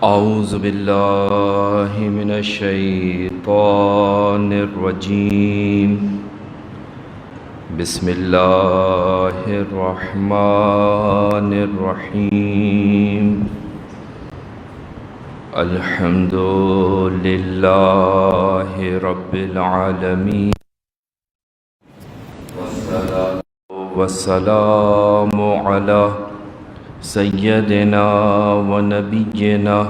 أعوذ بالله من الشيطان الرجيم. بسم الله الرحمن الرحيم. الحمد لله رب العالمين، والسلام على سيدنا ونبينا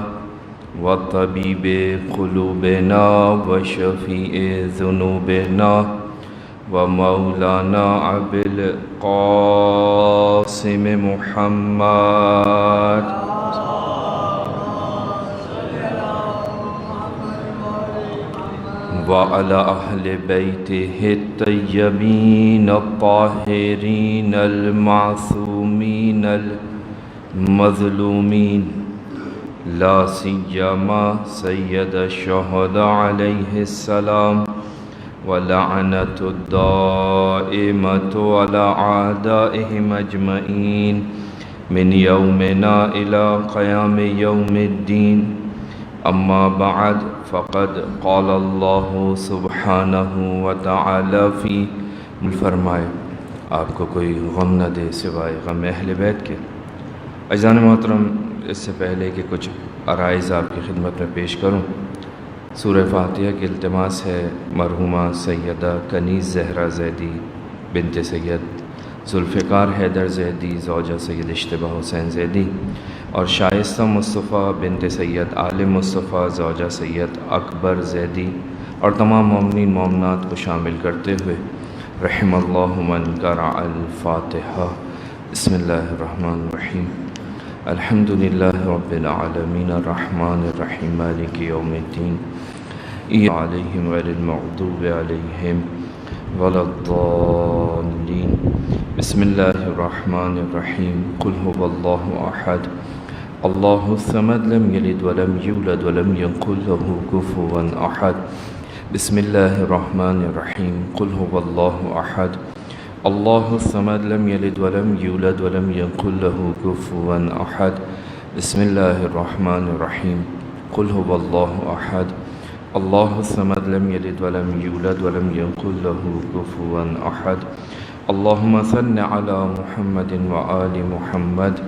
وطبيب قلوبنا وشفيع ذنوبنا ومولانا أبي القاسم محمد وعلى أهل بيته الطيبين الطاهرين المعصومين المظلومين، لا سيما سيد الشهداء عليه السلام، ولعنة الدائمة على أعدائهم أجمعين من يومنا إلى قيام يوم الدين. أما بعد، فقد قال اللہ سبحانہ وتعالی فی فرمائے آپ کو کوئی غم نہ دے سوائے غم اہل بیت کے۔ عزیزان محترم، اس سے پہلے کہ کچھ عرائض آپ کی خدمت میں پیش کروں، سورہ فاتحہ کی التماس ہے مرحومہ سیدہ کنیز زہرا زیدی بنت سید ذوالفقار حیدر زیدی زوجہ سید اشتباہ حسین زیدی اور شائستہ مصطفیٰ بنت سید عالم مصطفیٰ زوجہ سید اکبر زیدی اور تمام مومنین مومنات کو شامل کرتے ہوئے رحم اللہ من قرأ الفاتحہ۔ بسم اللہ الرحمن الرحیم۔ الحمد للہ رب العالمین الرحمن الرحیم مالک یوم الدین، علیہم غیر المغضوب علیہم ولا الضالین۔ بسم اللہ الرحمن الرحیم۔ قل هو اللہ احد اللہ الصمد لم یلد ولم یولد ولم یکن له کفوا احد۔ بسم اللہ الرحمن الرحیم۔ قل هو اللہ احد اللہ الصمد لم یلد ولم یولد ولم یکن له کفوا احد۔ بسم اللہ الرحمن الرحیم۔ قل هو اللہ احد اللہ الصمد لم یلد ولم یولد ولم یکن له کفوا احد۔ اللہم صل علی محمد وآل محمد۔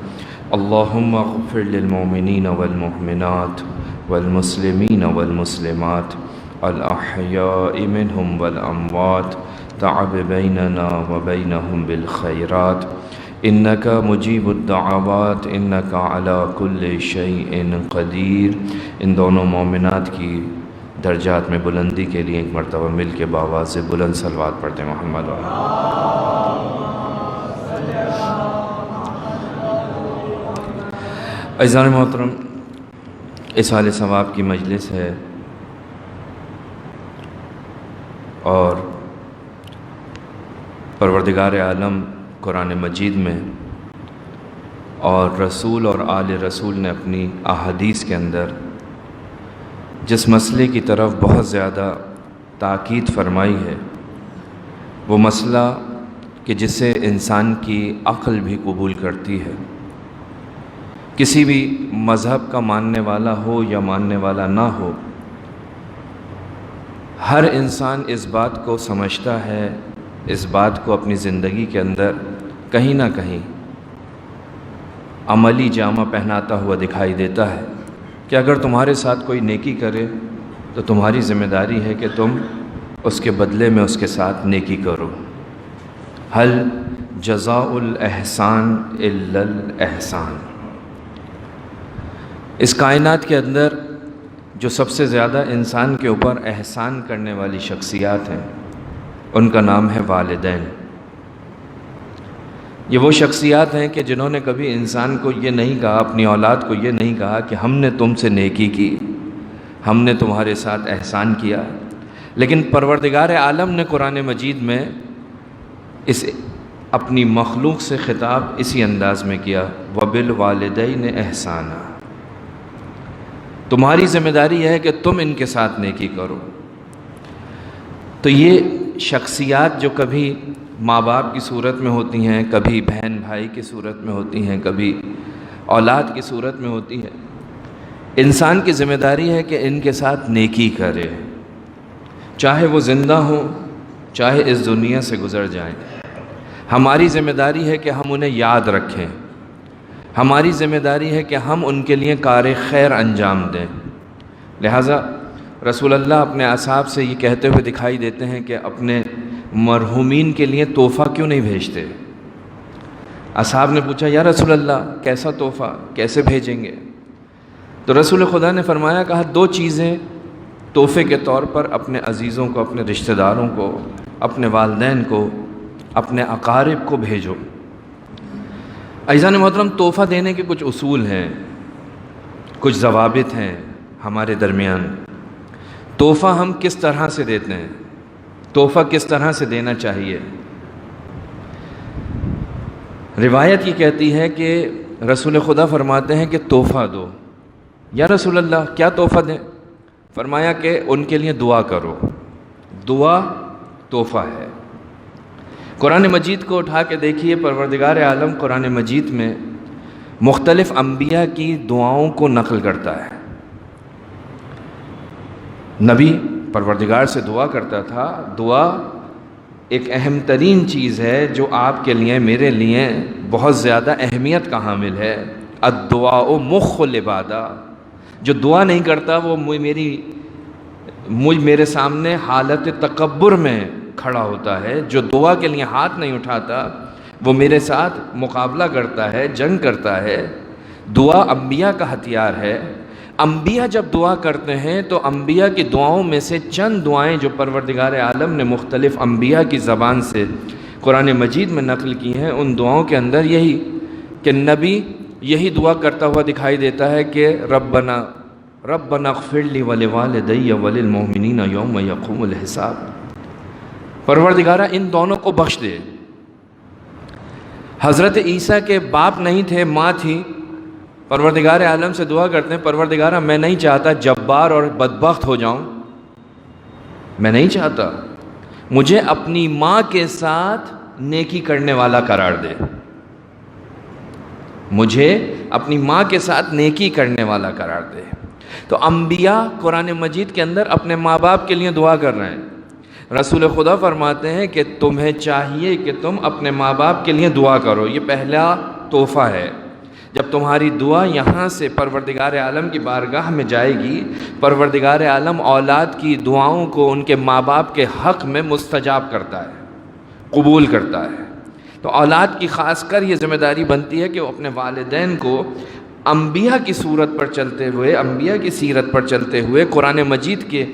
اللہم اغفر للمؤمنین والمؤمنات والمسلمین والمسلمات الاحیاء منہم والاموات، تعب بیننا وبینہم بالخیرات، انک مجیب الدعوات، انک علی کل شیء قدیر۔ ان دونوں مومنات کی درجات میں بلندی کے لیے ایک مرتبہ مل کے باواز سے بلند صلوات پڑھتے ہیں محمد علیہ۔ عزیزان محترم، اصحال ثواب کی مجلس ہے اور پروردگار عالم قرآن مجید میں اور رسول اور آل رسول نے اپنی احادیث کے اندر جس مسئلے کی طرف بہت زیادہ تاکید فرمائی ہے، وہ مسئلہ کہ جسے انسان کی عقل بھی قبول کرتی ہے، کسی بھی مذہب کا ماننے والا ہو یا ماننے والا نہ ہو، ہر انسان اس بات کو سمجھتا ہے، اس بات کو اپنی زندگی کے اندر کہیں نہ کہیں عملی جامہ پہناتا ہوا دکھائی دیتا ہے کہ اگر تمہارے ساتھ کوئی نیکی کرے تو تمہاری ذمہ داری ہے کہ تم اس کے بدلے میں اس کے ساتھ نیکی کرو۔ هل جزاء الاحسان الا الاحسان۔ اس کائنات کے اندر جو سب سے زیادہ انسان کے اوپر احسان کرنے والی شخصیات ہیں، ان کا نام ہے والدین۔ یہ وہ شخصیات ہیں کہ جنہوں نے کبھی انسان کو یہ نہیں کہا، اپنی اولاد کو یہ نہیں کہا کہ ہم نے تم سے نیکی کی، ہم نے تمہارے ساتھ احسان کیا، لیکن پروردگار عالم نے قرآن مجید میں اس اپنی مخلوق سے خطاب اسی انداز میں کیا، وَبِالْوَالِدَيْنِ إِحْسَانًا۔ تمہاری ذمہ داری ہے کہ تم ان کے ساتھ نیکی کرو۔ تو یہ شخصیات جو کبھی ماں باپ کی صورت میں ہوتی ہیں، کبھی بہن بھائی کی صورت میں ہوتی ہیں، کبھی اولاد کی صورت میں ہوتی ہے، انسان کی ذمہ داری ہے کہ ان کے ساتھ نیکی کرے، چاہے وہ زندہ ہوں، چاہے اس دنیا سے گزر جائیں۔ ہماری ذمہ داری ہے کہ ہم انہیں یاد رکھیں، ہماری ذمہ داری ہے کہ ہم ان کے لیے کار خیر انجام دیں۔ لہٰذا رسول اللہ اپنے اصحاب سے یہ کہتے ہوئے دکھائی دیتے ہیں کہ اپنے مرحومین کے لیے تحفہ کیوں نہیں بھیجتے؟ اصحاب نے پوچھا یا رسول اللہ کیسا تحفہ، کیسے بھیجیں گے؟ تو رسول خدا نے فرمایا، کہا دو چیزیں تحفے کے طور پر اپنے عزیزوں کو، اپنے رشتہ داروں کو، اپنے والدین کو، اپنے اقارب کو بھیجو۔ عزیزان محترم، تحفہ دینے کے کچھ اصول ہیں، کچھ ضوابط ہیں ہمارے درمیان۔ تحفہ ہم کس طرح سے دیتے ہیں، تحفہ کس طرح سے دینا چاہیے؟ روایت یہ کہتی ہے کہ رسول خدا فرماتے ہیں کہ تحفہ دو۔ یا رسول اللہ کیا تحفہ دیں؟ فرمایا کہ ان کے لیے دعا کرو، دعا تحفہ ہے۔ قرآن مجید کو اٹھا کے دیکھیے، پروردگار عالم قرآن مجید میں مختلف انبیاء کی دعاؤں کو نقل کرتا ہے۔ نبی پروردگار سے دعا کرتا تھا، دعا ایک اہم ترین چیز ہے جو آپ کے لیے، میرے لیے بہت زیادہ اہمیت کا حامل ہے۔ الدعاء مخ العبادہ، جو دعا نہیں کرتا وہ میرے سامنے حالت تکبر میں کھڑا ہوتا ہے، جو دعا کے لیے ہاتھ نہیں اٹھاتا وہ میرے ساتھ مقابلہ کرتا ہے، جنگ کرتا ہے۔ دعا انبیاء کا ہتھیار ہے۔ انبیاء جب دعا کرتے ہیں تو انبیاء کی دعاؤں میں سے چند دعائیں جو پروردگار عالم نے مختلف انبیاء کی زبان سے قرآن مجید میں نقل کی ہیں، ان دعاؤں کے اندر یہی کہ نبی یہی دعا کرتا ہوا دکھائی دیتا ہے کہ ربنا اغفر لی ولوالدی وللمؤمنین یوم یقوم الحساب، پروردگارہ ان دونوں کو بخش دے۔ حضرت عیسیٰ کے باپ نہیں تھے، ماں تھی، پروردگار عالم سے دعا کرتے ہیں، پروردگارہ میں نہیں چاہتا جبار اور بدبخت ہو جاؤں، میں نہیں چاہتا، مجھے اپنی ماں کے ساتھ نیکی کرنے والا قرار دے، مجھے اپنی ماں کے ساتھ نیکی کرنے والا قرار دے۔ تو انبیاء قرآن مجید کے اندر اپنے ماں باپ کے لیے دعا کر رہے ہیں۔ رسول خدا فرماتے ہیں کہ تمہیں چاہیے کہ تم اپنے ماں باپ کے لیے دعا کرو، یہ پہلا تحفہ ہے۔ جب تمہاری دعا یہاں سے پروردگار عالم کی بارگاہ میں جائے گی، پروردگار عالم اولاد کی دعاؤں کو ان کے ماں باپ کے حق میں مستجاب کرتا ہے، قبول کرتا ہے۔ تو اولاد کی خاص کر یہ ذمہ داری بنتی ہے کہ وہ اپنے والدین کو انبیاء کی صورت پر چلتے ہوئے، انبیاء کی سیرت پر چلتے ہوئے، قرآن مجید کے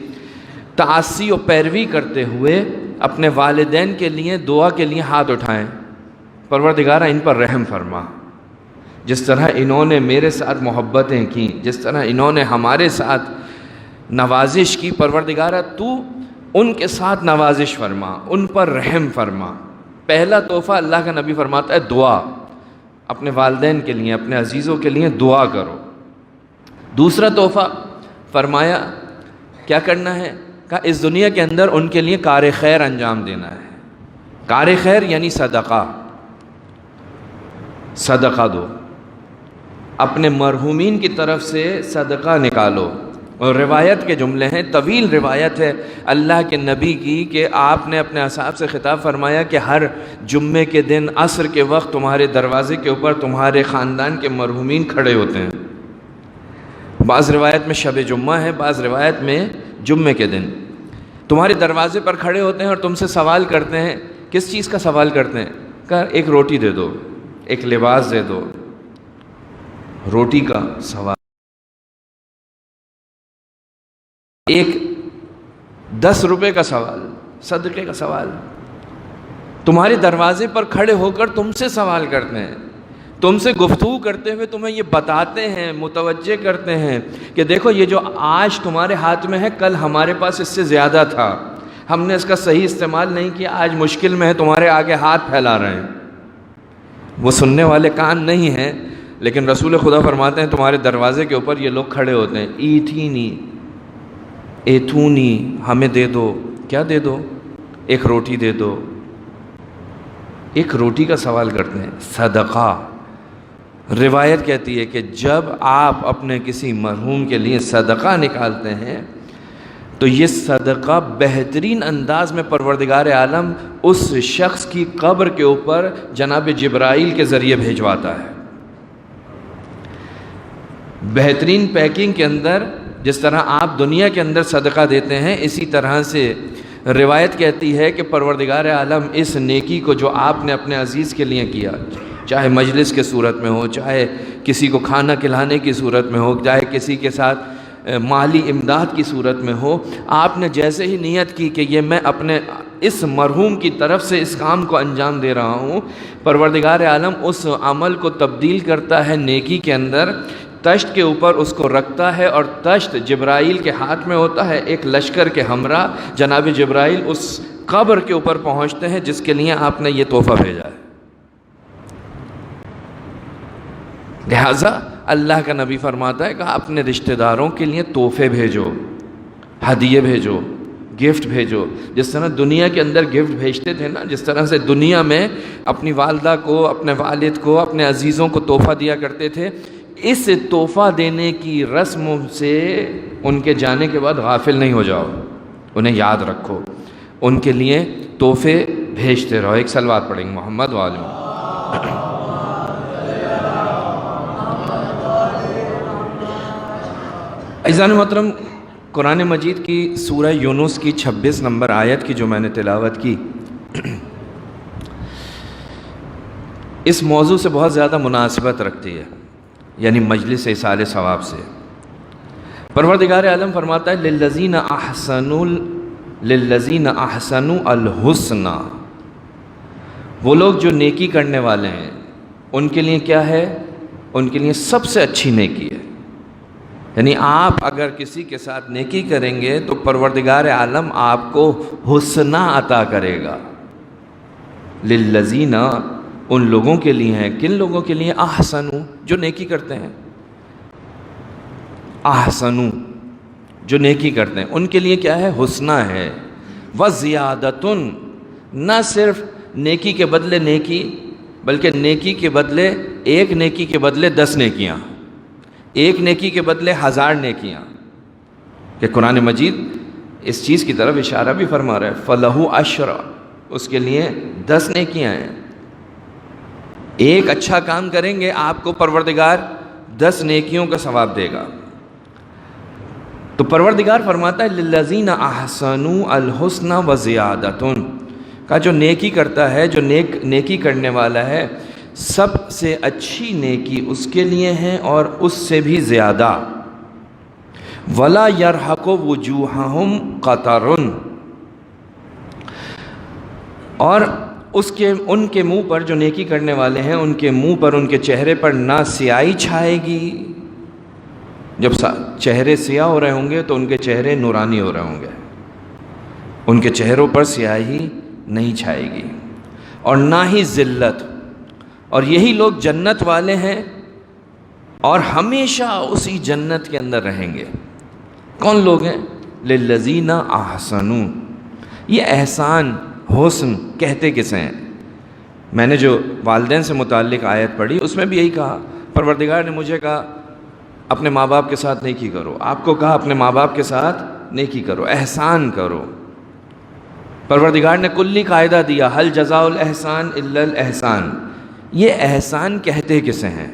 تعاصی و پیروی کرتے ہوئے اپنے والدین کے لیے دعا کے لیے ہاتھ اٹھائیں، پروردگارہ ان پر رحم فرما، جس طرح انہوں نے میرے ساتھ محبتیں کی، جس طرح انہوں نے ہمارے ساتھ نوازش کی، پروردگارہ تو ان کے ساتھ نوازش فرما، ان پر رحم فرما۔ پہلا تحفہ اللہ کا نبی فرماتا ہے دعا، اپنے والدین کے لیے، اپنے عزیزوں کے لیے دعا کرو۔ دوسرا تحفہ فرمایا کیا کرنا ہے؟ کہا اس دنیا کے اندر ان کے لیے کار خیر انجام دینا ہے۔ کار خیر یعنی صدقہ، صدقہ دو، اپنے مرحومین کی طرف سے صدقہ نکالو۔ اور روایت کے جملے ہیں، طویل روایت ہے اللہ کے نبی کی کہ آپ نے اپنے اصحاب سے خطاب فرمایا کہ ہر جمعے کے دن عصر کے وقت تمہارے دروازے کے اوپر تمہارے خاندان کے مرحومین کھڑے ہوتے ہیں۔ بعض روایت میں شب جمعہ ہے، بعض روایت میں جمعے کے دن تمہارے دروازے پر کھڑے ہوتے ہیں اور تم سے سوال کرتے ہیں۔ کس چیز کا سوال کرتے ہیں؟ کہ ایک روٹی دے دو، ایک لباس دے دو۔ روٹی کا سوال، ایک 10 روپے کا سوال، صدقے کا سوال، تمہارے دروازے پر کھڑے ہو کر تم سے سوال کرتے ہیں، تم سے گفتگو کرتے ہوئے تمہیں یہ بتاتے ہیں، متوجہ کرتے ہیں کہ دیکھو یہ جو آج تمہارے ہاتھ میں ہے کل ہمارے پاس اس سے زیادہ تھا، ہم نے اس کا صحیح استعمال نہیں کیا، آج مشکل میں ہے، تمہارے آگے ہاتھ پھیلا رہے ہیں۔ وہ سننے والے کان نہیں ہیں، لیکن رسول خدا فرماتے ہیں تمہارے دروازے کے اوپر یہ لوگ کھڑے ہوتے ہیں، ایتھینی ایتھونی، ہمیں دے دو۔ کیا دے دو؟ ایک روٹی دے دو۔ ایک روٹی کا سوال کرتے ہیں، صدقہ۔ روایت کہتی ہے کہ جب آپ اپنے کسی مرحوم کے لیے صدقہ نکالتے ہیں تو یہ صدقہ بہترین انداز میں پروردگار عالم اس شخص کی قبر کے اوپر جناب جبرائیل کے ذریعے بھیجواتا ہے۔ بہترین پیکنگ کے اندر، جس طرح آپ دنیا کے اندر صدقہ دیتے ہیں، اسی طرح سے روایت کہتی ہے کہ پروردگار عالم اس نیکی کو جو آپ نے اپنے عزیز کے لیے کیا، چاہے مجلس کے صورت میں ہو، چاہے کسی کو کھانا کھلانے کی صورت میں ہو، چاہے کسی کے ساتھ مالی امداد کی صورت میں ہو، آپ نے جیسے ہی نیت کی کہ یہ میں اپنے اس مرحوم کی طرف سے اس کام کو انجام دے رہا ہوں، پروردگار عالم اس عمل کو تبدیل کرتا ہے نیکی کے اندر، تشت کے اوپر اس کو رکھتا ہے، اور تشت جبرائیل کے ہاتھ میں ہوتا ہے، ایک لشکر کے ہمراہ جناب جبرائیل اس قبر کے اوپر پہنچتے ہیں جس کے لیے آپ نے یہ تحفہ بھیجا ہے۔ لہٰذا اللہ کا نبی فرماتا ہے کہ اپنے رشتہ داروں کے لیے تحفے بھیجو، ہدیے بھیجو، گفٹ بھیجو۔ جس طرح دنیا کے اندر گفٹ بھیجتے تھے نا، جس طرح سے دنیا میں اپنی والدہ کو، اپنے والد کو، اپنے عزیزوں کو تحفہ دیا کرتے تھے، اس تحفہ دینے کی رسم سے ان کے جانے کے بعد غافل نہیں ہو جاؤ، انہیں یاد رکھو، ان کے لیے تحفے بھیجتے رہو۔ ایک صلوات پڑھیں گے محمد والے۔ عزیزان محترم، قرآن مجید کی سورہ یونس کی 26 نمبر آیت کی جو میں نے تلاوت کی، اس موضوع سے بہت زیادہ مناسبت رکھتی ہے، یعنی مجلس ایصال ثواب سے۔ پروردگار عالم فرماتا ہے للذین احسنوا الحسنى، وہ لوگ جو نیکی کرنے والے ہیں ان کے لیے کیا ہے؟ ان کے لیے سب سے اچھی نیکی ہے۔ یعنی آپ اگر کسی کے ساتھ نیکی کریں گے تو پروردگار عالم آپ کو حسنہ عطا کرے گا۔ للذین، ان لوگوں کے لیے ہیں، کن لوگوں کے لیے؟ احسنوا، جو نیکی کرتے ہیں، احسنوا، جو نیکی کرتے ہیں ان کے لیے کیا ہے؟ حسنہ ہے۔ وزیادۃ، نہ صرف نیکی کے بدلے نیکی، بلکہ نیکی کے بدلے، ایک نیکی کے بدلے 10 نیکیاں، ایک نیکی کے بدلے 1000 نیکیاں۔ کہ قرآن مجید اس چیز کی طرف اشارہ بھی فرما رہا ہے، فَلَهُ عَشْرٌ، اس کے لیے 10 نیکیاں ہیں۔ ایک اچھا کام کریں گے آپ کو پروردگار 10 نیکیوں کا ثواب دے گا۔ تو پروردگار فرماتا ہے للذین احسنوا الحسنى وزیادۃ، کا جو نیکی کرتا ہے، جو نیکی کرنے والا ہے، سب سے اچھی نیکی اس کے لیے ہے اور اس سے بھی زیادہ۔ وَلَا يَرْحَقُ وُجُوهَهُمْ قَتَرٌ، اور ان کے منہ پر، جو نیکی کرنے والے ہیں ان کے منہ پر، ان کے چہرے پر نہ سیاہی چھائے گی۔ جب چہرے سیاہ ہو رہے ہوں گے تو ان کے چہرے نورانی ہو رہے ہوں گے، ان کے چہروں پر سیاہی نہیں چھائے گی، اور نہ ہی ذلت۔ اور یہی لوگ جنت والے ہیں اور ہمیشہ اسی جنت کے اندر رہیں گے۔ کون لوگ ہیں؟ للذین احسنوا۔ یہ احسان، حسن کہتے کسے ہیں؟ میں نے جو والدین سے متعلق آیت پڑھی اس میں بھی یہی کہا، پروردگار نے مجھے کہا اپنے ماں باپ کے ساتھ نیکی کرو، آپ کو کہا اپنے ماں باپ کے ساتھ نیکی کرو، احسان کرو۔ پروردگار نے کلی قاعدہ دیا، هل جزاء الاحسان الا الاحسان۔ یہ احسان کہتے کسے ہیں؟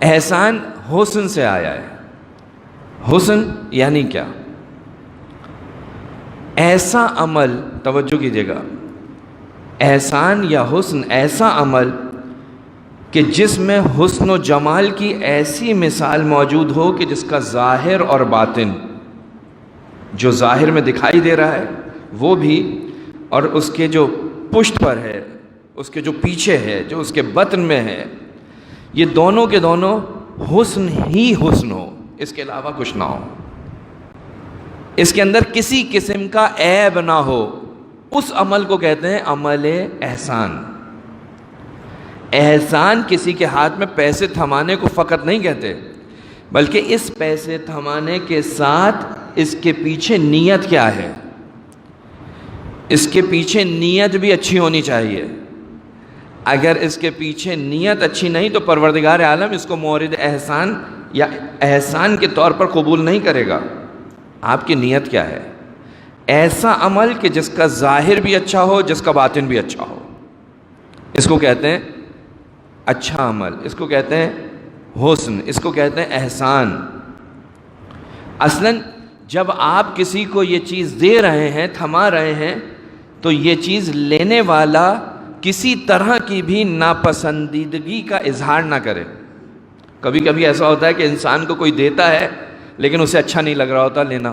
احسان حسن سے آیا ہے۔ حسن یعنی کیا؟ ایسا عمل، توجہ کیجیے گا، احسان یا حسن ایسا عمل کہ جس میں حسن و جمال کی ایسی مثال موجود ہو کہ جس کا ظاہر اور باطن، جو ظاہر میں دکھائی دے رہا ہے وہ بھی، اور اس کے جو پشت پر ہے، اس کے جو پیچھے ہے، جو اس کے بطن میں ہے، یہ دونوں کے دونوں حسن ہی حسن ہو، اس کے علاوہ کچھ نہ ہو، اس کے اندر کسی قسم کا عیب نہ ہو، اس عمل کو کہتے ہیں عمل احسان۔ احسان کسی کے ہاتھ میں پیسے تھمانے کو فقط نہیں کہتے، بلکہ اس پیسے تھمانے کے ساتھ اس کے پیچھے نیت کیا ہے، اس کے پیچھے نیت بھی اچھی ہونی چاہیے۔ اگر اس کے پیچھے نیت اچھی نہیں تو پروردگار عالم اس کو مورد احسان یا احسان کے طور پر قبول نہیں کرے گا۔ آپ کی نیت کیا ہے؟ ایسا عمل کہ جس کا ظاہر بھی اچھا ہو، جس کا باطن بھی اچھا ہو، اس کو کہتے ہیں اچھا عمل، اس کو کہتے ہیں حسن، اس کو کہتے ہیں احسان۔ اصلاً جب آپ کسی کو یہ چیز دے رہے ہیں، تھما رہے ہیں، تو یہ چیز لینے والا کسی طرح کی بھی ناپسندیدگی کا اظہار نہ کرے۔ کبھی کبھی ایسا ہوتا ہے کہ انسان کو کوئی دیتا ہے لیکن اسے اچھا نہیں لگ رہا ہوتا لینا،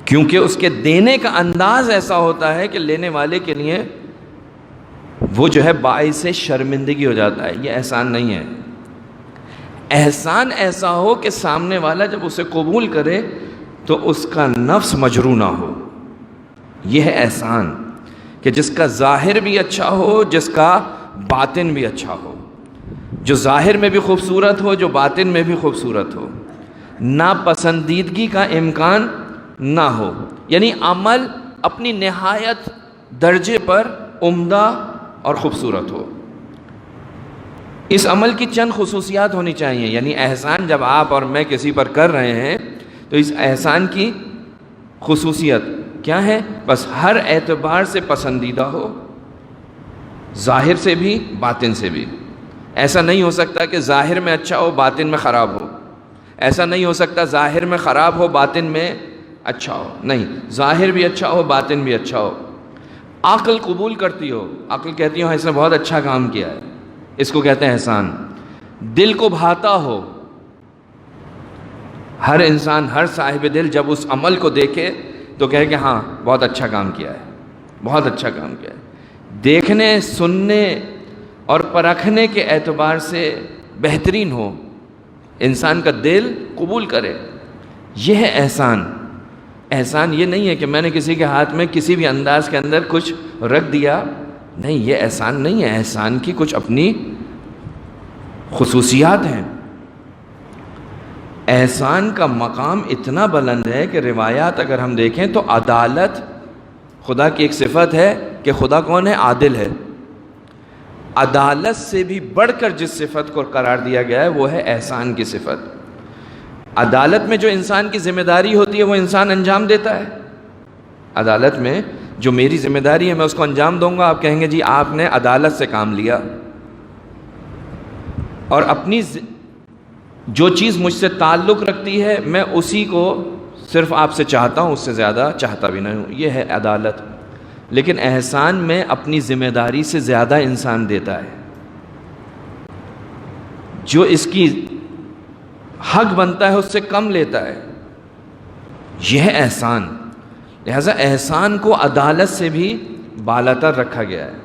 کیونکہ اس کے دینے کا انداز ایسا ہوتا ہے کہ لینے والے کے لیے وہ جو ہے باعث شرمندگی ہو جاتا ہے۔ یہ احسان نہیں ہے۔ احسان ایسا ہو کہ سامنے والا جب اسے قبول کرے تو اس کا نفس مجروح نہ ہو۔ یہ ہے احسان، کہ جس کا ظاہر بھی اچھا ہو، جس کا باطن بھی اچھا ہو، جو ظاہر میں بھی خوبصورت ہو، جو باطن میں بھی خوبصورت ہو، ناپسندیدگی کا امکان نہ ہو، یعنی عمل اپنی نہایت درجے پر عمدہ اور خوبصورت ہو۔ اس عمل کی چند خصوصیات ہونی چاہیے، یعنی احسان جب آپ اور میں کسی پر کر رہے ہیں تو اس احسان کی خصوصیت کیا ہے؟ بس ہر اعتبار سے پسندیدہ ہو، ظاہر سے بھی باطن سے بھی۔ ایسا نہیں ہو سکتا کہ ظاہر میں اچھا ہو باطن میں خراب ہو، ایسا نہیں ہو سکتا ظاہر میں خراب ہو باطن میں اچھا ہو، نہیں، ظاہر بھی اچھا ہو باطن بھی اچھا ہو۔ عقل قبول کرتی ہو، عقل کہتی ہو اس نے بہت اچھا کام کیا ہے، اس کو کہتے ہیں احسان۔ دل کو بھاتا ہو، ہر انسان، ہر صاحب دل جب اس عمل کو دیکھے تو کہے کہ ہاں بہت اچھا کام کیا ہے، بہت اچھا کام کیا ہے۔ دیکھنے، سننے اور پرکھنے کے اعتبار سے بہترین ہو، انسان کا دل قبول کرے، یہ ہے احسان۔ احسان یہ نہیں ہے کہ میں نے کسی کے ہاتھ میں کسی بھی انداز کے اندر کچھ رکھ دیا، نہیں، یہ احسان نہیں ہے۔ احسان کی کچھ اپنی خصوصیات ہیں۔ احسان کا مقام اتنا بلند ہے کہ روایات اگر ہم دیکھیں تو عدالت خدا کی ایک صفت ہے کہ خدا کون ہے؟ عادل ہے۔ عدالت سے بھی بڑھ کر جس صفت کو قرار دیا گیا ہے وہ ہے احسان کی صفت۔ عدالت میں جو انسان کی ذمہ داری ہوتی ہے وہ انسان انجام دیتا ہے۔ عدالت میں جو میری ذمہ داری ہے میں اس کو انجام دوں گا، آپ کہیں گے جی آپ نے عدالت سے کام لیا، اور اپنی جو چیز مجھ سے تعلق رکھتی ہے میں اسی کو صرف آپ سے چاہتا ہوں، اس سے زیادہ چاہتا بھی نہیں ہوں، یہ ہے عدالت۔ لیکن احسان میں اپنی ذمہ داری سے زیادہ انسان دیتا ہے، جو اس کی حق بنتا ہے اس سے کم لیتا ہے، یہ ہے احسان۔ لہذا احسان کو عدالت سے بھی بالاتر رکھا گیا ہے۔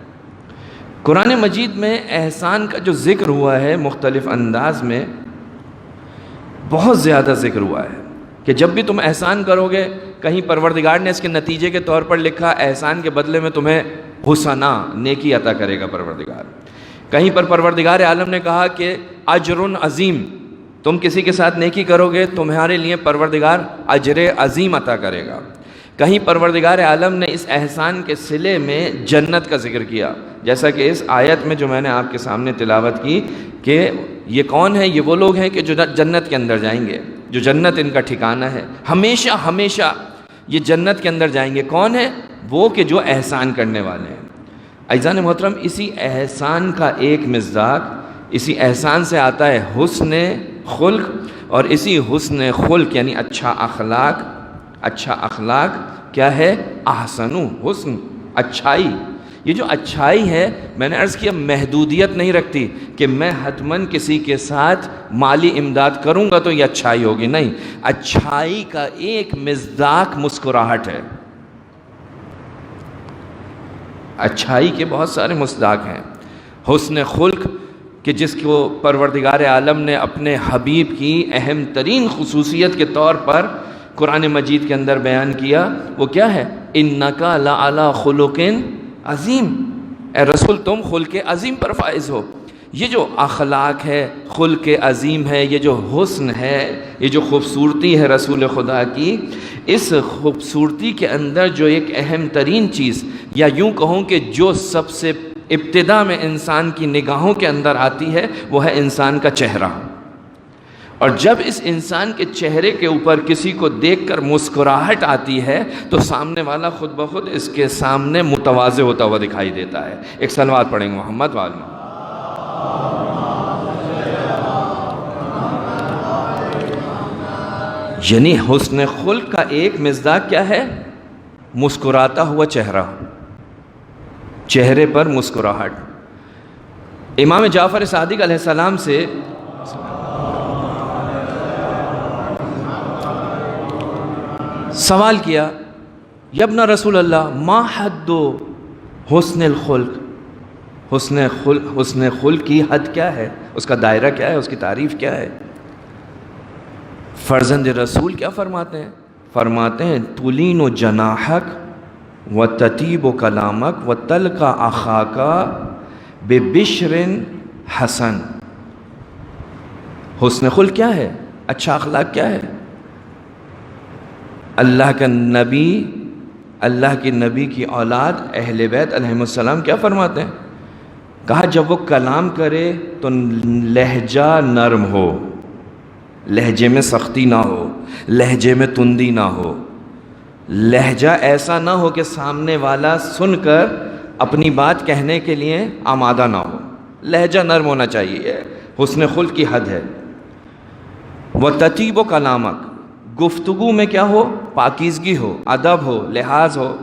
قرآن مجید میں احسان کا جو ذکر ہوا ہے مختلف انداز میں، بہت زیادہ ذکر ہوا ہے کہ جب بھی تم احسان کرو گے، کہیں پروردگار نے اس کے نتیجے کے طور پر لکھا احسان کے بدلے میں تمہیں حسنہ، نیکی عطا کرے گا پروردگار۔ کہیں پر پروردگار عالم نے کہا کہ اجر عظیم، تم کسی کے ساتھ نیکی کرو گے تمہارے لیے پروردگار اجر عظیم عطا کرے گا۔ کہیں پروردگار عالم نے اس احسان کے صلے میں جنت کا ذکر کیا، جیسا کہ اس آیت میں جو میں نے آپ کے سامنے تلاوت کی کہ یہ کون ہے؟ یہ وہ لوگ ہیں کہ جو جنت کے اندر جائیں گے، جو جنت ان کا ٹھکانہ ہے، ہمیشہ ہمیشہ یہ جنت کے اندر جائیں گے۔ کون ہے؟ وہ کہ جو احسان کرنے والے ہیں۔ عزیزان محترم، اسی احسان کا ایک مصداق، اسی احسان سے آتا ہے حسن خلق، اور اسی حسن خلق یعنی اچھا اخلاق، اچھا اخلاق کیا ہے؟ احسنو، حسن، اچھائی۔ یہ جو اچھائی ہے میں نے عرض کیا محدودیت نہیں رکھتی کہ میں حتماً کسی کے ساتھ مالی امداد کروں گا تو یہ اچھائی ہوگی، نہیں، اچھائی کا ایک مصداق مسکراہٹ ہے۔ اچھائی کے بہت سارے مصداق ہیں۔ حسن خلق کہ جس کو پروردگار عالم نے اپنے حبیب کی اہم ترین خصوصیت کے طور پر قرآن مجید کے اندر بیان کیا، وہ کیا ہے؟ اِنَّكَ لَعَلَىٰ خُلُقٍ عظیم، اے رسول تم خلق عظیم پر فائز ہو۔ یہ جو اخلاق ہے، خلق عظیم ہے، یہ جو حسن ہے، یہ جو خوبصورتی ہے رسول خدا کی، اس خوبصورتی کے اندر جو ایک اہم ترین چیز، یا یوں کہوں کہ جو سب سے ابتدا میں انسان کی نگاہوں کے اندر آتی ہے وہ ہے انسان کا چہرہ، اور جب اس انسان کے چہرے کے اوپر کسی کو دیکھ کر مسکراہٹ آتی ہے تو سامنے والا خود بخود اس کے سامنے متواضع ہوتا ہوا دکھائی دیتا ہے۔ ایک صلوات پڑھیں گے محمد والے۔ یعنی حسن خلق کا ایک مصداق کیا ہے؟ مسکراتا ہوا چہرہ، چہرے پر مسکراہٹ۔ امام جعفر صادق علیہ السلام سے سوال کیا، یا ابن رسول اللہ ما حد حسن الخلق، حسن خلق کی حد کیا ہے، اس کا دائرہ کیا ہے، اس کی تعریف کیا ہے؟ فرزند رسول کیا فرماتے ہیں؟ فرماتے ہیں تلین و جناحک و تطیب و کلامک و تلقا اخاکا ببشر حسن۔ حسن خلق کیا ہے؟ اچھا اخلاق کیا ہے؟ اللہ کا نبی، اللہ کے نبی کی اولاد اہل بیت علیہم السلام کیا فرماتے ہیں؟ کہا جب وہ کلام کرے تو لہجہ نرم ہو، لہجے میں سختی نہ ہو، لہجے میں تندی نہ ہو، لہجہ ایسا نہ ہو کہ سامنے والا سن کر اپنی بات کہنے کے لیے آمادہ نہ ہو، لہجہ نرم ہونا چاہیے، حسن خلق کی حد ہے۔ وَتَطِيبُ کلامک، گفتگو میں کیا ہو؟ پاکیزگی ہو، ادب ہو، لحاظ ہو،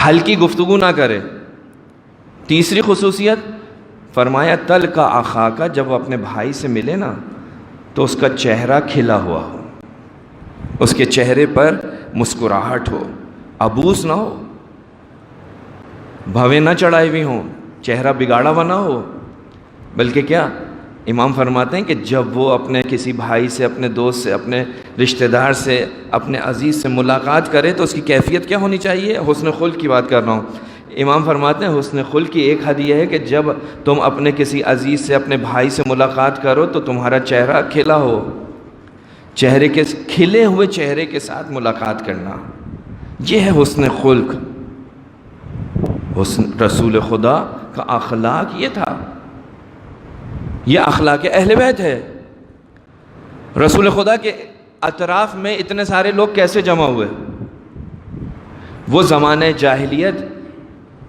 ہلکی گفتگو نہ کرے۔ تیسری خصوصیت فرمایا تل کا آخا کا، جب وہ اپنے بھائی سے ملے نا تو اس کا چہرہ کھلا ہوا ہو، اس کے چہرے پر مسکراہٹ ہو، عبوس نہ ہو، بھویں نہ چڑھائے ہوئی ہوں، چہرہ بگاڑا ہوا نہ ہو، بلکہ کیا امام فرماتے ہیں کہ جب وہ اپنے کسی بھائی سے، اپنے دوست سے، اپنے رشتہ دار سے، اپنے عزیز سے ملاقات کرے تو اس کی کیفیت کیا ہونی چاہیے؟ حسن خلق کی بات کر رہا ہوں۔ امام فرماتے ہیں حسن خلق کی ایک حد یہ ہے کہ جب تم اپنے کسی عزیز سے، اپنے بھائی سے ملاقات کرو تو تمہارا چہرہ کھلا ہو، چہرے کے کھلے ہوئے چہرے کے ساتھ ملاقات کرنا، یہ ہے حسن خلق۔ حسن رسول خدا کا اخلاق یہ تھا، یہ اخلاق اہل بیت ہے۔ رسول خدا کے اطراف میں اتنے سارے لوگ کیسے جمع ہوئے؟ وہ زمانہ جاہلیت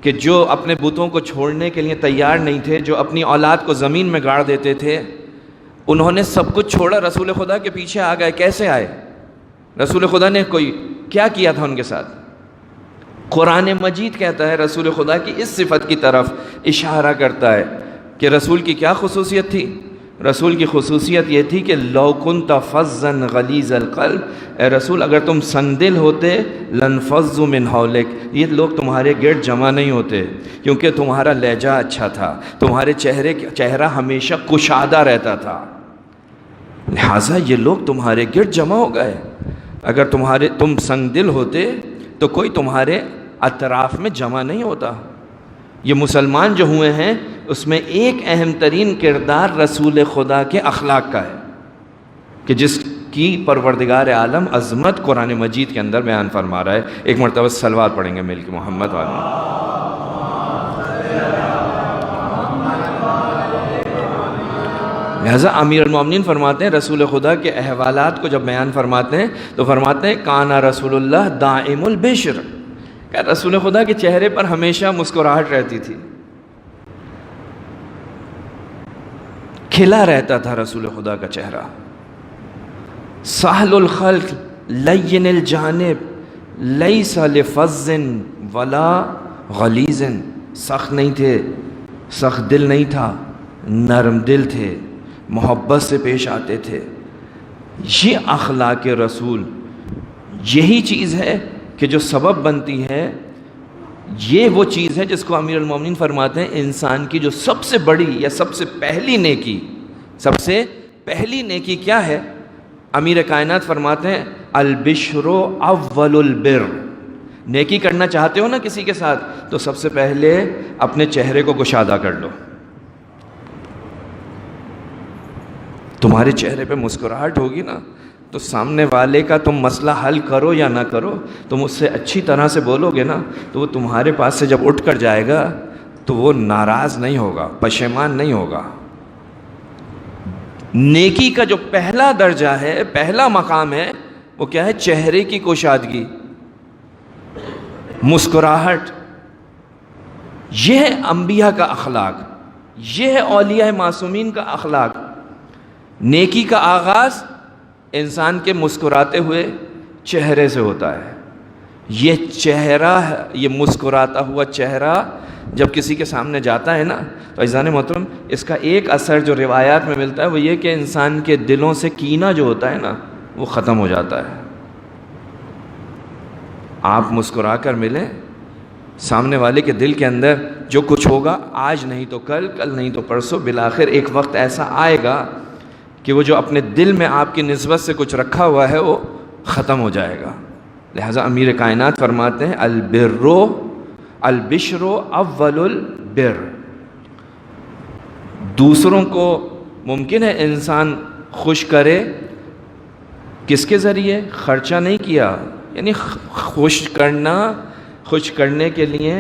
کہ جو اپنے بتوں کو چھوڑنے کے لیے تیار نہیں تھے، جو اپنی اولاد کو زمین میں گاڑ دیتے تھے، انہوں نے سب کچھ چھوڑا، رسول خدا کے پیچھے آ گئے۔ کیسے آئے؟ رسول خدا نے کیا کیا تھا ان کے ساتھ؟ قرآن مجید کہتا ہے رسول خدا کی اس صفت کی طرف اشارہ کرتا ہے کہ رسول کی کیا خصوصیت تھی؟ رسول کی خصوصیت یہ تھی کہ لو کنت فظا غلیظ القلب، اے رسول اگر تم سندل ہوتے لانفضوا من حولک، یہ لوگ تمہارے گرد جمع نہیں ہوتے، کیونکہ تمہارا لہجہ اچھا تھا، تمہارے چہرہ ہمیشہ کشادہ رہتا تھا، لہٰذا یہ لوگ تمہارے گرد جمع ہو گئے۔ اگر تم سنگ دل ہوتے تو کوئی تمہارے اطراف میں جمع نہیں ہوتا۔ یہ مسلمان جو ہوئے ہیں اس میں ایک اہم ترین کردار رسول خدا کے اخلاق کا ہے کہ جس کی پروردگار عالم عظمت قرآن مجید کے اندر بیان فرما رہا ہے۔ ایک مرتبہ صلوات پڑھیں گے مل کے محمد والے۔ لہذا امیر المومنین فرماتے ہیں رسول خدا کے احوالات کو جب بیان فرماتے ہیں تو فرماتے ہیں کانا رسول اللہ دائم البشر، کہ رسول خدا کے چہرے پر ہمیشہ مسکراہٹ رہتی تھی، کھلا رہتا تھا رسول خدا کا چہرہ۔ سہل الخلق لین الجانب لیس لفظ ولا غلیظ، سخت نہیں تھے، سخت دل نہیں تھا، نرم دل تھے، محبت سے پیش آتے تھے۔ یہ اخلاق رسول، یہی چیز ہے کہ جو سبب بنتی ہے، یہ وہ چیز ہے جس کو امیر المومنین فرماتے ہیں انسان کی جو سب سے بڑی یا سب سے پہلی نیکی کیا ہے؟ امیر کائنات فرماتے ہیں البشر اول البر، نیکی کرنا چاہتے ہو نا کسی کے ساتھ تو سب سے پہلے اپنے چہرے کو گشادہ کر لو، تمہارے چہرے پہ مسکراہٹ ہوگی نا تو سامنے والے کا تم مسئلہ حل کرو یا نہ کرو، تم اس سے اچھی طرح سے بولو گے نا، تو وہ تمہارے پاس سے جب اٹھ کر جائے گا تو وہ ناراض نہیں ہوگا، پشیمان نہیں ہوگا۔ نیکی کا جو پہلا درجہ ہے، پہلا مقام ہے، وہ کیا ہے؟ چہرے کی کوشادگی، مسکراہٹ۔ یہ ہے انبیاء کا اخلاق، یہ ہے اولیاء معصومین کا اخلاق۔ نیکی کا آغاز انسان کے مسکراتے ہوئے چہرے سے ہوتا ہے۔ یہ چہرہ، یہ مسکراتا ہوا چہرہ جب کسی کے سامنے جاتا ہے نا، تو عزیزان محترم، اس کا ایک اثر جو روایات میں ملتا ہے وہ یہ کہ انسان کے دلوں سے کینہ جو ہوتا ہے نا، وہ ختم ہو جاتا ہے۔ آپ مسکرا کر ملیں، سامنے والے کے دل کے اندر جو کچھ ہوگا، آج نہیں تو کل، کل نہیں تو پرسوں، بالآخر ایک وقت ایسا آئے گا کہ وہ جو اپنے دل میں آپ کی نسبت سے کچھ رکھا ہوا ہے وہ ختم ہو جائے گا۔ لہٰذا امیر کائنات فرماتے ہیں البشر اول البر۔ دوسروں کو ممکن ہے انسان خوش کرے، کس کے ذریعے؟ خرچہ نہیں کیا، یعنی خوش کرنے کے لیے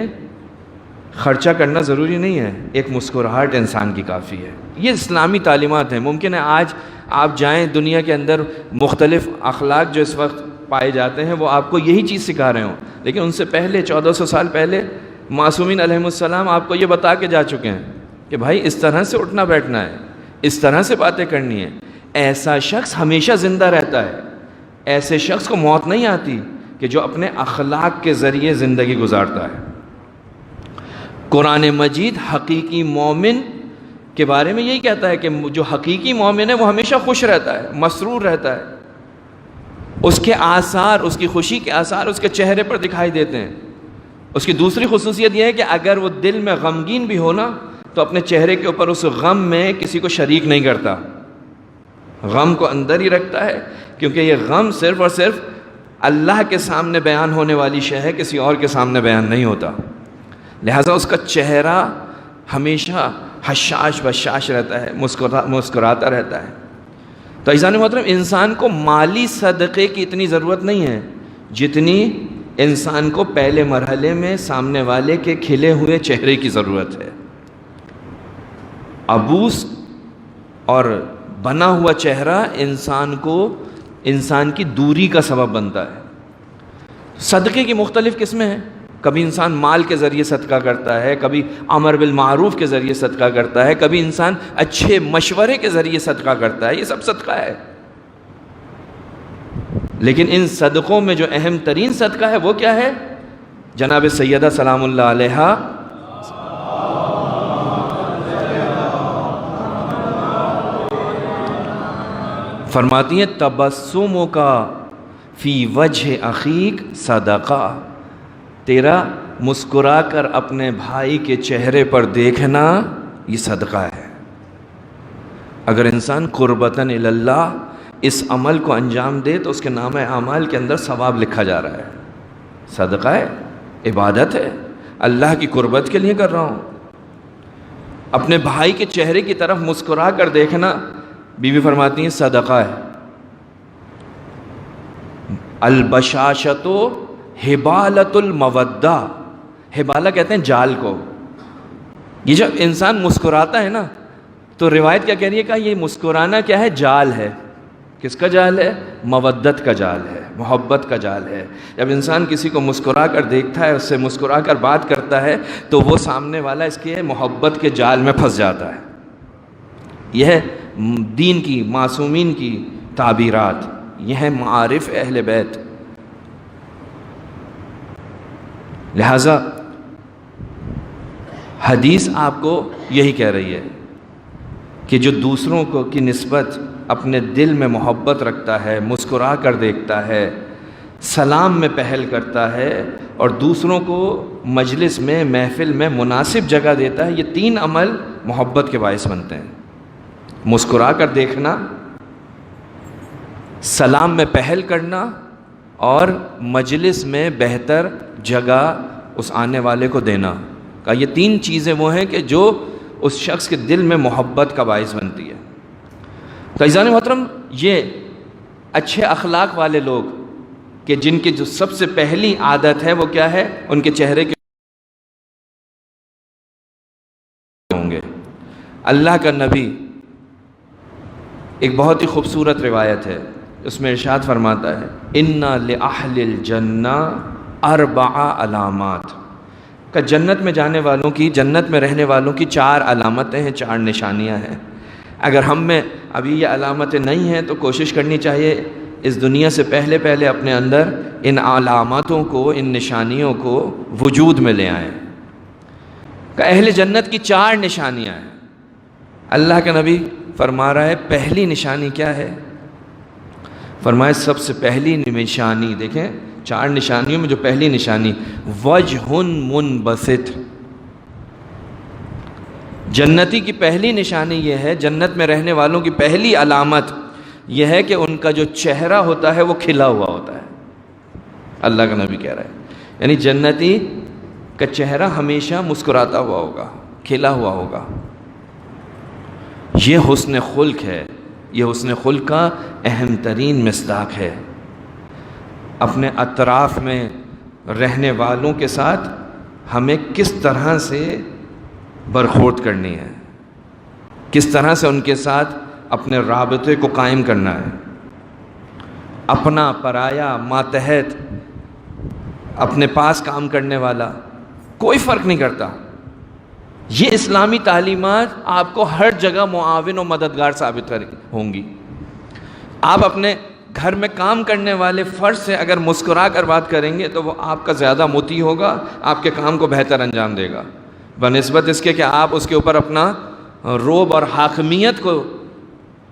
خرچہ کرنا ضروری نہیں ہے، ایک مسکراہٹ انسان کی کافی ہے۔ یہ اسلامی تعلیمات ہیں۔ ممکن ہے آج آپ جائیں دنیا کے اندر، مختلف اخلاق جو اس وقت پائے جاتے ہیں وہ آپ کو یہی چیز سکھا رہے ہوں، لیکن ان سے پہلے 1400 سال پہلے معصومین علیہم السلام آپ کو یہ بتا کے جا چکے ہیں کہ بھائی اس طرح سے اٹھنا بیٹھنا ہے، اس طرح سے باتیں کرنی ہے۔ ایسا شخص ہمیشہ زندہ رہتا ہے، ایسے شخص کو موت نہیں آتی کہ جو اپنے اخلاق کے ذریعے زندگی گزارتا ہے۔ قرآن مجید حقیقی مومن کے بارے میں یہی کہتا ہے کہ جو حقیقی مومن ہے وہ ہمیشہ خوش رہتا ہے، مسرور رہتا ہے، اس کے آثار، اس کی خوشی کے آثار اس کے چہرے پر دکھائی دیتے ہیں۔ اس کی دوسری خصوصیت یہ ہے کہ اگر وہ دل میں غمگین بھی ہو نا، تو اپنے چہرے کے اوپر اس غم میں کسی کو شریک نہیں کرتا، غم کو اندر ہی رکھتا ہے، کیونکہ یہ غم صرف اور صرف اللہ کے سامنے بیان ہونے والی شے ہے، کسی اور کے سامنے بیان نہیں ہوتا۔ لہٰذا اس کا چہرہ ہمیشہ حشاش بشاش رہتا ہے، مسکراتا رہتا ہے۔ تو عزیزان محترم، انسان کو مالی صدقے کی اتنی ضرورت نہیں ہے جتنی انسان کو پہلے مرحلے میں سامنے والے کے کھلے ہوئے چہرے کی ضرورت ہے۔ عبوس اور بنا ہوا چہرہ انسان کی دوری کا سبب بنتا ہے۔ صدقے کی مختلف قسمیں ہیں، کبھی انسان مال کے ذریعے صدقہ کرتا ہے، کبھی امر بالمعروف کے ذریعے صدقہ کرتا ہے، کبھی انسان اچھے مشورے کے ذریعے صدقہ کرتا ہے، یہ سب صدقہ ہے۔ لیکن ان صدقوں میں جو اہم ترین صدقہ ہے وہ کیا ہے؟ جناب سیدہ سلام اللہ علیہا فرماتی ہیں تبسمک فی وجہ اخیک صدقہ، تیرا مسکرا کر اپنے بھائی کے چہرے پر دیکھنا یہ صدقہ ہے۔ اگر انسان قربتاً اللہ اس عمل کو انجام دے تو اس کے نامہ اعمال کے اندر ثواب لکھا جا رہا ہے، صدقہ ہے، عبادت ہے، اللہ کی قربت کے لیے کر رہا ہوں۔ اپنے بھائی کے چہرے کی طرف مسکرا کر دیکھنا، بیوی فرماتی ہیں صدقہ ہے۔ البشاشۃ حبالۃ المودہ، حبالہ کہتے ہیں جال کو۔ یہ جب انسان مسکراتا ہے نا تو روایت کیا کہہ رہی ہے کہ یہ مسکرانا کیا ہے؟ جال ہے۔ کس کا جال ہے؟ مودت کا جال ہے، محبت کا جال ہے۔ جب انسان کسی کو مسکرا کر دیکھتا ہے، اس سے مسکرا کر بات کرتا ہے تو وہ سامنے والا اس کے محبت کے جال میں پھنس جاتا ہے۔ یہ ہے دین کی، معصومین کی تعبیرات، یہ ہے معارف اہل بیت۔ لہٰذا حدیث آپ کو یہی کہہ رہی ہے کہ جو دوسروں کو کی نسبت اپنے دل میں محبت رکھتا ہے، مسکرا کر دیکھتا ہے، سلام میں پہل کرتا ہے اور دوسروں کو مجلس میں، محفل میں مناسب جگہ دیتا ہے، یہ تین عمل محبت کے باعث بنتے ہیں۔ مسکرا کر دیکھنا، سلام میں پہل کرنا اور مجلس میں بہتر جگہ اس آنے والے کو دینا، کہ یہ تین چیزیں وہ ہیں کہ جو اس شخص کے دل میں محبت کا باعث بنتی ہے۔ تو عزیزان محترم، یہ اچھے اخلاق والے لوگ کہ جن کی جو سب سے پہلی عادت ہے وہ کیا ہے؟ ان کے چہرے کے ہوں گے۔ اللہ کا نبی، ایک بہت ہی خوبصورت روایت ہے، اس میں ارشاد فرماتا ہے اِنَّ لِأَهْلِ الْجَنَّةِ 4 علامات، کہ جنت میں جانے والوں کی، جنت میں رہنے والوں کی 4 علامتیں ہیں، 4 نشانیاں ہیں۔ اگر ہم میں ابھی یہ علامتیں نہیں ہیں تو کوشش کرنی چاہیے اس دنیا سے پہلے اپنے اندر ان علاماتوں کو، ان نشانیوں کو وجود میں لے آئیں۔ کہ اہل جنت کی 4 نشانیاں ہیں۔ اللہ کا نبی فرما رہا ہے پہلی نشانی کیا ہے؟ فرمایا سب سے پہلی نشانی، دیکھیں 4 نشانیوں میں جو پہلی نشانی، وجہ منبسط۔ جنتی کی پہلی نشانی یہ ہے، جنت میں رہنے والوں کی پہلی علامت یہ ہے کہ ان کا جو چہرہ ہوتا ہے وہ کھلا ہوا ہوتا ہے۔ اللہ کا نبی کہہ رہا ہے یعنی جنتی کا چہرہ ہمیشہ مسکراتا ہوا ہوگا، کھلا ہوا ہوگا۔ یہ حسن خلق ہے، یہ حسن خلق کا اہم ترین مصداق ہے۔ اپنے اطراف میں رہنے والوں کے ساتھ ہمیں کس طرح سے برخورد کرنی ہے، کس طرح سے ان کے ساتھ اپنے رابطے کو قائم کرنا ہے۔ اپنا، پرایا، ماتحت، اپنے پاس کام کرنے والا، کوئی فرق نہیں کرتا۔ یہ اسلامی تعلیمات آپ کو ہر جگہ معاون و مددگار ثابت ہوں گی۔ آپ اپنے گھر میں کام کرنے والے فرد سے اگر مسکرا کر بات کریں گے تو وہ آپ کا زیادہ مطیع ہوگا، آپ کے کام کو بہتر انجام دے گا، بنسبت اس کے کہ آپ اس کے اوپر اپنا رعب اور حاکمیت کو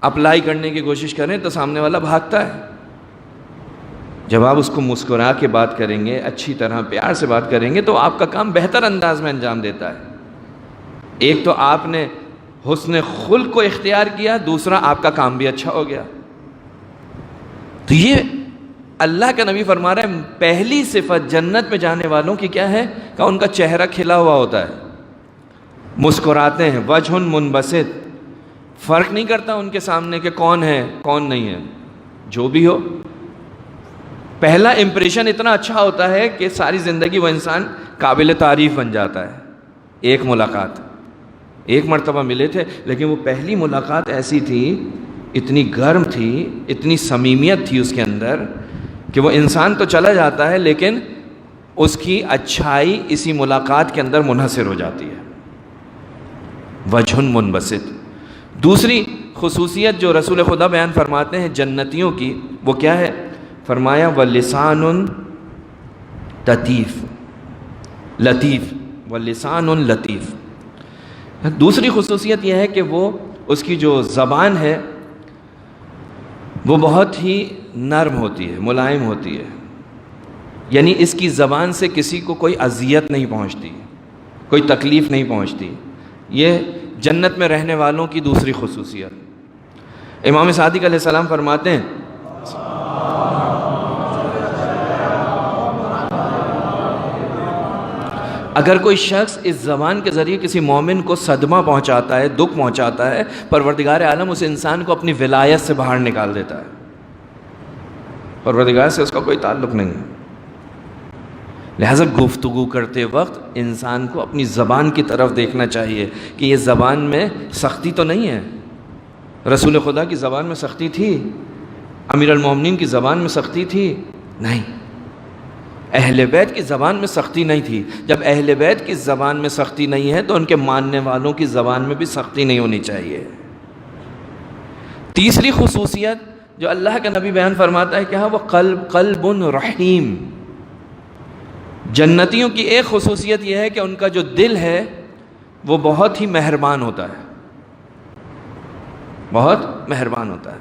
اپلائی کرنے کی کوشش کریں تو سامنے والا بھاگتا ہے۔ جب آپ اس کو مسکرا کے بات کریں گے، اچھی طرح پیار سے بات کریں گے تو آپ کا کام بہتر انداز میں انجام دیتا ہے۔ ایک تو آپ نے حسن خلق کو اختیار کیا، دوسرا آپ کا کام بھی اچھا ہو گیا۔ تو یہ اللہ کا نبی فرما رہا ہے پہلی صفت جنت میں جانے والوں کی کیا ہے؟ کہ ان کا چہرہ کھلا ہوا ہوتا ہے، مسکراتے ہیں، وجہ منبسط، فرق نہیں کرتا ان کے سامنے کہ کون ہے کون نہیں ہے، جو بھی ہو۔ پہلا امپریشن اتنا اچھا ہوتا ہے کہ ساری زندگی وہ انسان قابل تعریف بن جاتا ہے۔ ایک ملاقات، ایک مرتبہ ملے تھے لیکن وہ پہلی ملاقات ایسی تھی، اتنی گرم تھی، اتنی صمیمیت تھی اس کے اندر کہ وہ انسان تو چلا جاتا ہے لیکن اس کی اچھائی اسی ملاقات کے اندر منحصر ہو جاتی ہے۔ وجہ منبسط۔ دوسری خصوصیت جو رسول خدا بیان فرماتے ہیں جنتیوں کی، وہ کیا ہے؟ فرمایا وَلِسَانٌ لطیف، وَلِسَانٌ لطیف۔ دوسری خصوصیت یہ ہے کہ وہ، اس کی جو زبان ہے وہ بہت ہی نرم ہوتی ہے، ملائم ہوتی ہے، یعنی اس کی زبان سے کسی کو کوئی اذیت نہیں پہنچتی، کوئی تکلیف نہیں پہنچتی۔ یہ جنت میں رہنے والوں کی دوسری خصوصیت۔ امام صادق علیہ السلام فرماتے ہیں اگر کوئی شخص اس زبان کے ذریعے کسی مومن کو صدمہ پہنچاتا ہے، دکھ پہنچاتا ہے، پروردگار عالم اس انسان کو اپنی ولایت سے باہر نکال دیتا ہے۔ پروردگار سے اس کا کوئی تعلق نہیں ہے۔ لہٰذا گفتگو کرتے وقت انسان کو اپنی زبان کی طرف دیکھنا چاہیے کہ یہ زبان میں سختی تو نہیں ہے۔ رسول خدا کی زبان میں سختی تھی؟ امیر المومنین کی زبان میں سختی تھی؟ نہیں۔ اہل بیت کی زبان میں سختی نہیں تھی۔ جب اہل بیت کی زبان میں سختی نہیں ہے تو ان کے ماننے والوں کی زبان میں بھی سختی نہیں ہونی چاہیے۔ تیسری خصوصیت جو اللہ کا نبی بیان فرماتا ہے کہ وہ قلب رحیم۔ جنتیوں کی ایک خصوصیت یہ ہے کہ ان کا جو دل ہے وہ بہت ہی مہربان ہوتا ہے، بہت مہربان ہوتا ہے۔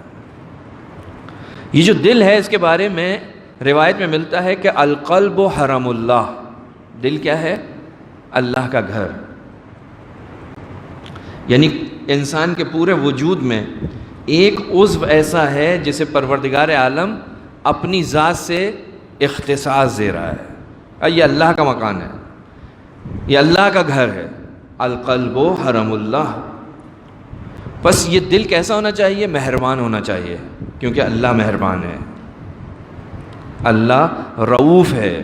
یہ جو دل ہے اس کے بارے میں روایت میں ملتا ہے کہ القلب حرم اللہ، دل کیا ہے؟ اللہ کا گھر۔ یعنی انسان کے پورے وجود میں ایک عضو ایسا ہے جسے پروردگار عالم اپنی ذات سے اختصاص دے رہا ہے، یہ اللہ کا مکان ہے، یہ اللہ کا گھر ہے۔ القلب حرم اللہ۔ بس یہ دل کیسا ہونا چاہیے؟ مہربان ہونا چاہیے۔ کیونکہ اللہ مہربان ہے، اللہ رؤوف ہے۔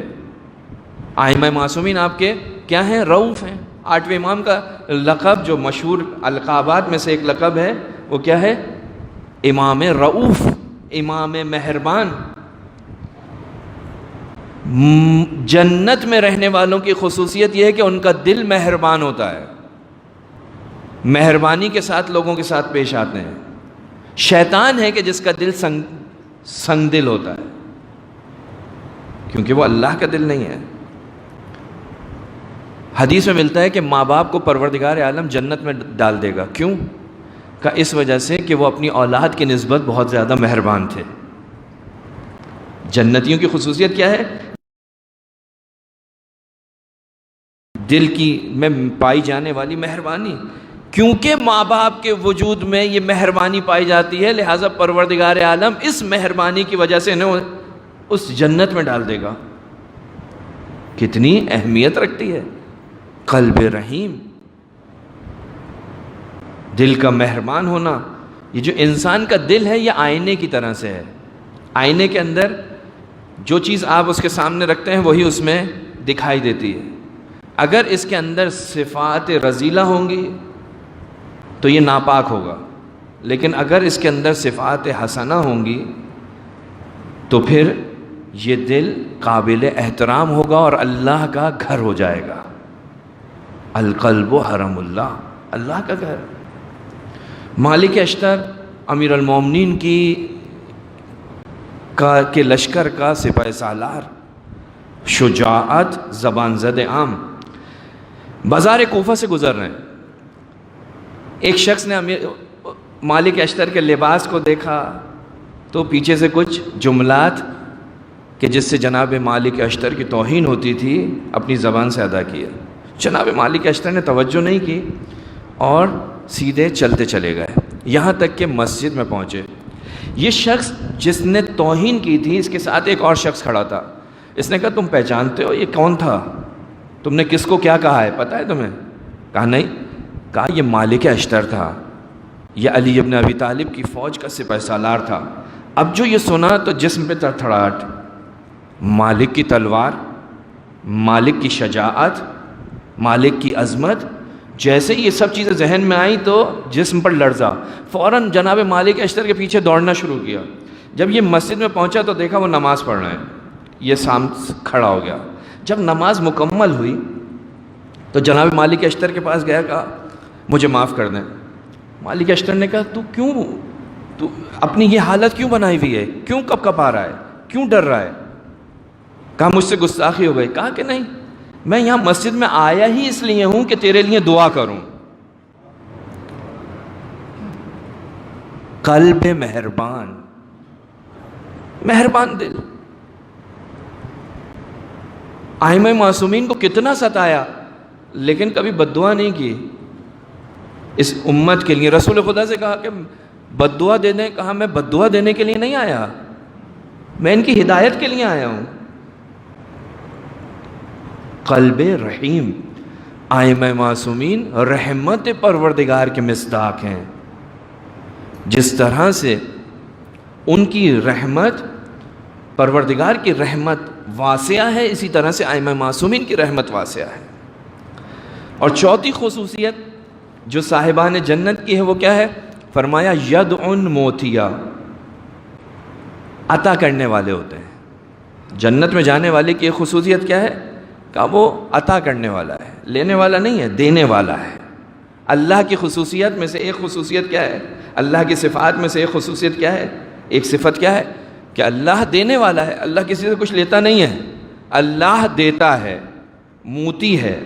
ائمہ معصومین آپ کے کیا ہیں؟ رؤوف ہیں۔ 8ویں امام کا لقب جو مشہور القابات میں سے ایک لقب ہے وہ کیا ہے؟ امام رؤوف، امام مہربان۔ جنت میں رہنے والوں کی خصوصیت یہ ہے کہ ان کا دل مہربان ہوتا ہے، مہربانی کے ساتھ لوگوں کے ساتھ پیش آتے ہیں۔ شیطان ہے کہ جس کا دل سنگ دل ہوتا ہے، کیونکہ وہ اللہ کا دل نہیں ہے۔ حدیث میں ملتا ہے کہ ماں باپ کو پروردگار عالم جنت میں ڈال دے گا۔ کیوں؟ کہ اس وجہ سے کہ وہ اپنی اولاد کی نسبت بہت زیادہ مہربان تھے۔ جنتیوں کی خصوصیت کیا ہے؟ دل کی میں پائی جانے والی مہربانی۔ کیونکہ ماں باپ کے وجود میں یہ مہربانی پائی جاتی ہے، لہٰذا پروردگار عالم اس مہربانی کی وجہ سے انہیں اس جنت میں ڈال دے گا۔ کتنی اہمیت رکھتی ہے قلب رحیم، دل کا مہربان ہونا۔ یہ جو انسان کا دل ہے یہ آئینے کی طرح سے ہے۔ آئینے کے اندر جو چیز آپ اس کے سامنے رکھتے ہیں وہی اس میں دکھائی دیتی ہے۔ اگر اس کے اندر صفات رذیلہ ہوں گی تو یہ ناپاک ہوگا، لیکن اگر اس کے اندر صفات حسنہ ہوں گی تو پھر یہ دل قابل احترام ہوگا اور اللہ کا گھر ہو جائے گا۔ القلب حرم اللہ، اللہ کا گھر۔ مالک اشتر امیر المومنین کے لشکر کا سپہ سالار، شجاعت، زبان زد عام، بازار کوفہ سے گزر رہے ہیں۔ ایک شخص نے مالک اشتر کے لباس کو دیکھا تو پیچھے سے کچھ جملات کہ جس سے جناب مالک اشتر کی توہین ہوتی تھی اپنی زبان سے ادا کیا۔ جناب مالک اشتر نے توجہ نہیں کی اور سیدھے چلتے چلے گئے، یہاں تک کہ مسجد میں پہنچے۔ یہ شخص جس نے توہین کی تھی اس کے ساتھ ایک اور شخص کھڑا تھا۔ اس نے کہا تم پہچانتے ہو یہ کون تھا؟ تم نے کس کو کیا کہا ہے پتہ ہے تمہیں؟ کہا نہیں۔ کہا یہ مالک اشتر تھا، یہ علی ابن ابی طالب کی فوج کا سپہ سالار تھا۔ اب جو یہ سنا تو جسم پہ تھڑتھڑاہٹ، مالک کی تلوار، مالک کی شجاعت، مالک کی عظمت، جیسے یہ سب چیزیں ذہن میں آئیں تو جسم پر لرزا، فوراً جناب مالک اشتر کے پیچھے دوڑنا شروع کیا۔ جب یہ مسجد میں پہنچا تو دیکھا وہ نماز پڑھ رہے ہیں، یہ سامنے کھڑا ہو گیا۔ جب نماز مکمل ہوئی تو جناب مالک اشتر کے پاس گیا، کہا مجھے معاف کر دیں۔ مالک اشتر نے کہا تو اپنی یہ حالت کیوں بنائی ہوئی ہے؟ کیوں کپ آ رہا ہے؟ کیوں ڈر رہا ہے؟ کہا مجھ سے گستاخی ہو گئی۔ کہا کہ نہیں، میں یہاں مسجد میں آیا ہی اس لیے ہوں کہ تیرے لیے دعا کروں۔ قلب مہربان، مہربان دل۔ ائمہ معصومین کو کتنا ستایا لیکن کبھی بد دعا نہیں کی اس امت کے لیے۔ رسول خدا سے کہا کہ بد دعا دے دیں، کہا میں بد دعا دینے کے لیے نہیں آیا، میں ان کی ہدایت کے لیے آیا ہوں۔ قلب رحیم، ائمہ معصومین رحمت پروردگار کے مصداق ہیں۔ جس طرح سے ان کی رحمت، پروردگار کی رحمت واسعہ ہے، اسی طرح سے ائمہ معصومین کی رحمت واسعہ ہے۔ اور چوتھی خصوصیت جو صاحبان جنت کی ہے وہ کیا ہے؟ فرمایا یدعن موتیا، عطا کرنے والے ہوتے ہیں۔ جنت میں جانے والے کی ایک خصوصیت کیا ہے؟ کہ وہ عطا کرنے والا ہے، لینے والا نہیں ہے، دینے والا ہے۔ اللہ کی خصوصیت میں سے ایک خصوصیت کیا ہے؟ اللہ کی صفات میں سے ایک خصوصیت کیا ہے؟ ایک صفت کیا ہے؟ کہ اللہ دینے والا ہے، اللہ کسی سے کچھ لیتا نہیں ہے، اللہ دیتا ہے، موتی ہے۔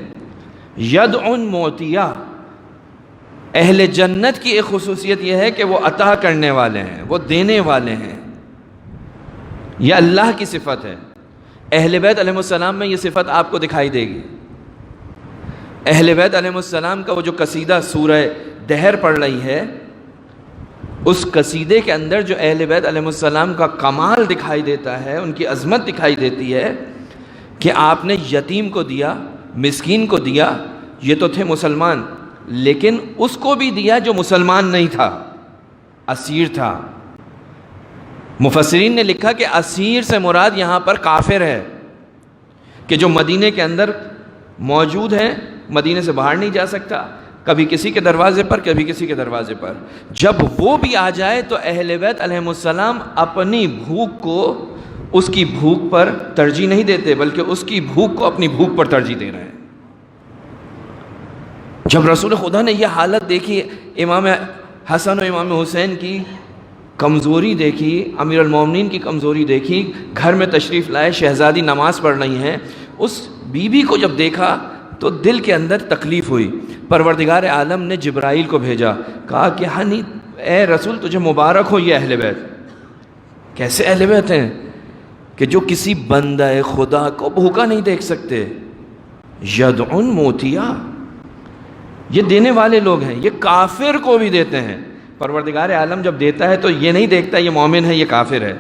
یدعن موتیا، اہل جنت کی ایک خصوصیت یہ ہے کہ وہ عطا کرنے والے ہیں، وہ دینے والے ہیں، یہ اللہ کی صفت ہے۔ اہل بیت علیہ السلام میں یہ صفت آپ کو دکھائی دے گی۔ اہل بیت علیہ السلام کا وہ جو قصیدہ سورہ دہر پڑھ رہی ہے، اس قصیدے کے اندر جو اہل بیت علیہ السلام کا کمال دکھائی دیتا ہے، ان کی عظمت دکھائی دیتی ہے کہ آپ نے یتیم کو دیا، مسکین کو دیا، یہ تو تھے مسلمان، لیکن اس کو بھی دیا جو مسلمان نہیں تھا، اسیر تھا، مفسرین نے لکھا کہ اسیر سے مراد یہاں پر کافر ہے، کہ جو مدینے کے اندر موجود ہے، مدینے سے باہر نہیں جا سکتا، کبھی کسی کے دروازے پر کبھی کسی کے دروازے پر، جب وہ بھی آ جائے تو اہل بیت علیہم السلام اپنی بھوک کو اس کی بھوک پر ترجیح نہیں دیتے، بلکہ اس کی بھوک کو اپنی بھوک پر ترجیح دے رہے ہیں۔ جب رسول خدا نے یہ حالت دیکھی، امام حسن و امام حسین کی کمزوری دیکھی، امیر المومنین کی کمزوری دیکھی، گھر میں تشریف لائے، شہزادی نماز پڑھ رہی ہیں، اس بی بی کو جب دیکھا تو دل کے اندر تکلیف ہوئی۔ پروردگار عالم نے جبرائیل کو بھیجا، کہا کہ ہنی اے رسول تجھے مبارک ہو یہ اہل بیت۔ کیسے اہل بیت ہیں کہ جو کسی بندہ خدا کو بھوکا نہیں دیکھ سکتے، یدعن موتیا، یہ دینے والے لوگ ہیں، یہ کافر کو بھی دیتے ہیں۔ پروردگار عالم جب دیتا ہے تو یہ نہیں دیکھتا یہ مومن ہے یہ کافر ہے،